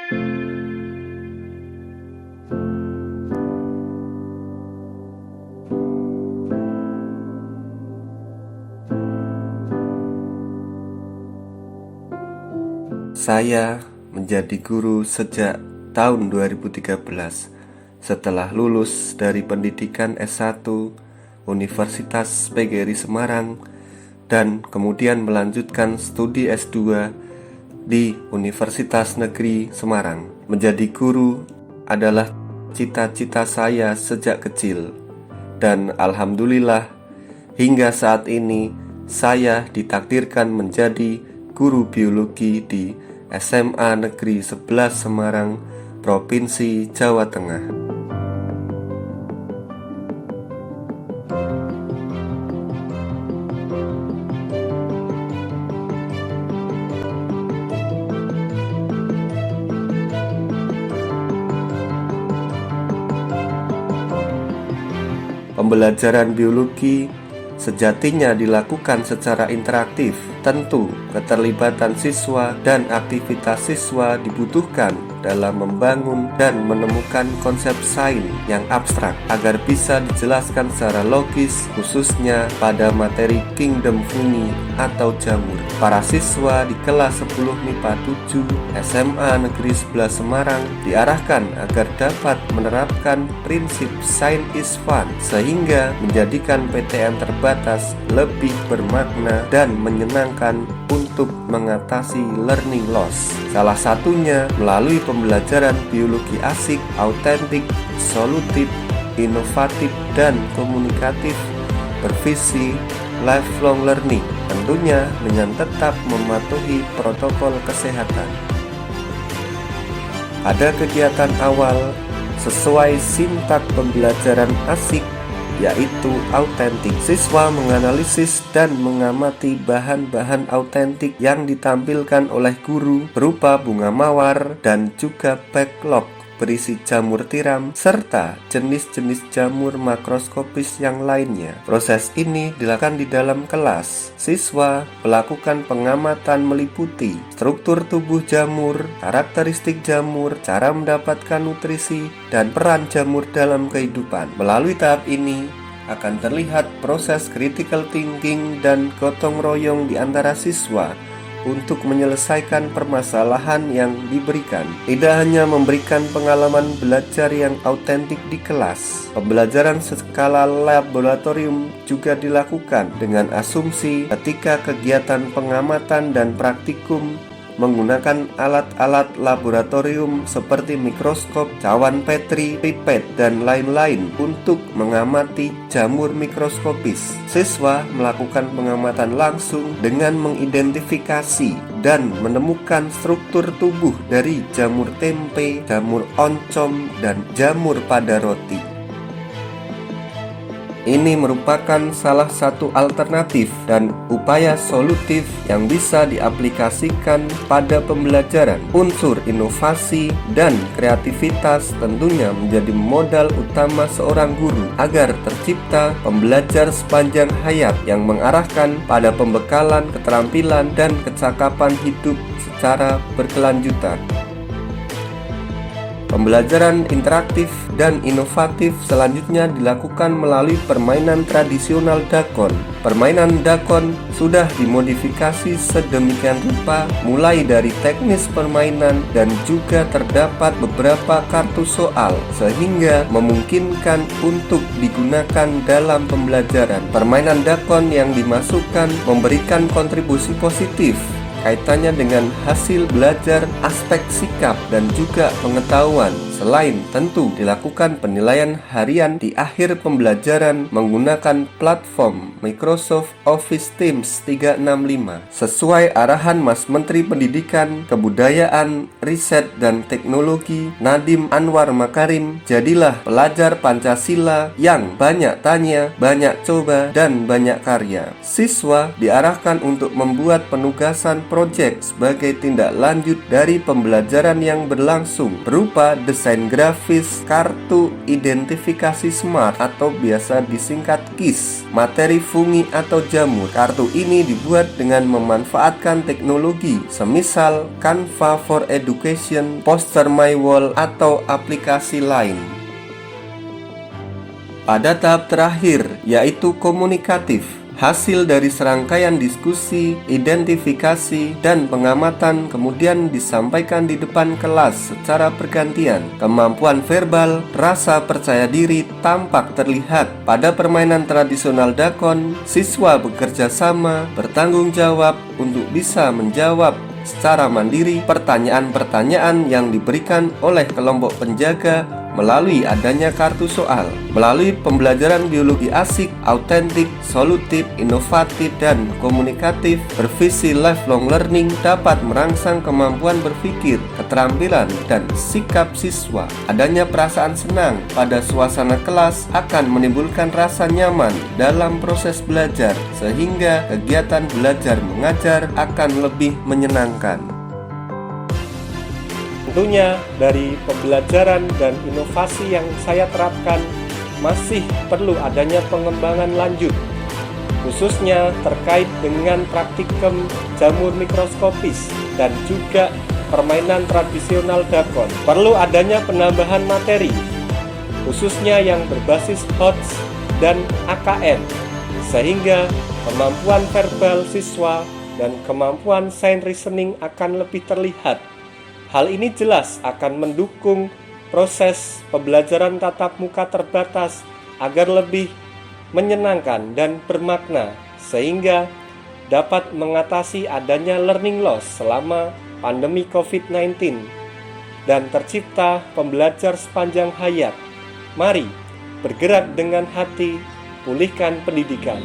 Saya menjadi guru sejak tahun 2013 setelah lulus dari pendidikan S1 Universitas PGRI Semarang dan kemudian melanjutkan studi S2 di Universitas Negeri Semarang. Menjadi guru adalah cita-cita saya sejak kecil dan alhamdulillah hingga saat ini saya ditakdirkan menjadi guru biologi di SMA Negeri 11 Semarang, Provinsi Jawa Tengah. Pembelajaran biologi sejatinya dilakukan secara interaktif. Tentu, keterlibatan siswa dan aktivitas siswa dibutuhkan dalam membangun dan menemukan konsep sains yang abstrak agar bisa dijelaskan secara logis, khususnya pada materi Kingdom Fungi atau jamur. Para siswa di kelas 10 MIPA 7 SMA Negeri 11 Semarang diarahkan agar dapat menerapkan prinsip Science is Fun sehingga menjadikan PTM terbatas lebih bermakna dan menyenangkan untuk mengatasi learning loss. Salah satunya melalui pembelajaran biologi asik, autentik, solutif, inovatif, dan komunikatif bervisi lifelong learning, tentunya dengan tetap mematuhi protokol kesehatan. Pada kegiatan awal sesuai sintak pembelajaran asik yaitu autentik, siswa menganalisis dan mengamati bahan-bahan autentik yang ditampilkan oleh guru berupa bunga mawar dan juga backlog berisi jamur tiram serta jenis-jenis jamur makroskopis yang lainnya. Proses ini dilakukan di dalam kelas. Siswa melakukan pengamatan meliputi struktur tubuh jamur, karakteristik jamur, cara mendapatkan nutrisi, dan peran jamur dalam kehidupan. Melalui tahap ini akan terlihat proses critical thinking dan gotong royong di antara siswa untuk menyelesaikan permasalahan yang diberikan. Tidak hanya memberikan pengalaman belajar yang autentik di kelas, pembelajaran skala laboratorium juga dilakukan dengan asumsi ketika kegiatan pengamatan dan praktikum menggunakan alat-alat laboratorium seperti mikroskop, cawan Petri, pipet, dan lain-lain untuk mengamati jamur mikroskopis. Siswa melakukan pengamatan langsung dengan mengidentifikasi dan menemukan struktur tubuh dari jamur tempe, jamur oncom, dan jamur pada roti. Ini merupakan salah satu alternatif dan upaya solutif yang bisa diaplikasikan pada pembelajaran. Unsur inovasi dan kreativitas tentunya menjadi modal utama seorang guru agar tercipta pembelajar sepanjang hayat yang mengarahkan pada pembekalan keterampilan dan kecakapan hidup secara berkelanjutan. Pembelajaran interaktif dan inovatif selanjutnya dilakukan melalui permainan tradisional dakon. Permainan dakon sudah dimodifikasi sedemikian rupa mulai dari teknis permainan dan juga terdapat beberapa kartu soal sehingga memungkinkan untuk digunakan dalam pembelajaran. Permainan dakon yang dimasukkan memberikan kontribusi positif kaitannya dengan hasil belajar, aspek sikap, dan juga pengetahuan. Selain tentu dilakukan penilaian harian di akhir pembelajaran menggunakan platform Microsoft Office Teams 365. Sesuai arahan Mas Menteri Pendidikan, Kebudayaan, Riset, dan Teknologi Nadiem Anwar Makarim, jadilah pelajar Pancasila yang banyak tanya, banyak coba, dan banyak karya. Siswa diarahkan untuk membuat penugasan proyek sebagai tindak lanjut dari pembelajaran yang berlangsung berupa desain desain grafis, kartu identifikasi smart atau biasa disingkat KIS, materi fungi atau jamur. Kartu ini dibuat dengan memanfaatkan teknologi semisal Canva for Education, Poster My Wall, atau aplikasi lain. Pada tahap terakhir, yaitu komunikatif, hasil dari serangkaian diskusi, identifikasi, dan pengamatan kemudian disampaikan di depan kelas secara bergantian. Kemampuan verbal, rasa percaya diri tampak terlihat. Pada permainan tradisional dakon, siswa bekerja sama, bertanggung jawab untuk bisa menjawab secara mandiri pertanyaan-pertanyaan yang diberikan oleh kelompok penjaga melalui adanya kartu soal. Melalui pembelajaran biologi asik, autentik, solutif, inovatif, dan komunikatif, bervisi lifelong learning dapat merangsang kemampuan berpikir, keterampilan, dan sikap siswa. Adanya perasaan senang pada suasana kelas akan menimbulkan rasa nyaman dalam proses belajar, sehingga kegiatan belajar mengajar akan lebih menyenangkan. Tentunya dari pembelajaran dan inovasi yang saya terapkan masih perlu adanya pengembangan lanjut, khususnya terkait dengan praktikum jamur mikroskopis dan juga permainan tradisional dakon. Perlu adanya penambahan materi, khususnya yang berbasis HOTS dan AKN, sehingga kemampuan verbal siswa dan kemampuan science reasoning akan lebih terlihat. Hal ini jelas akan mendukung proses pembelajaran tatap muka terbatas agar lebih menyenangkan dan bermakna, sehingga dapat mengatasi adanya learning loss selama pandemi COVID-19 dan tercipta pembelajar sepanjang hayat. Mari bergerak dengan hati, pulihkan pendidikan.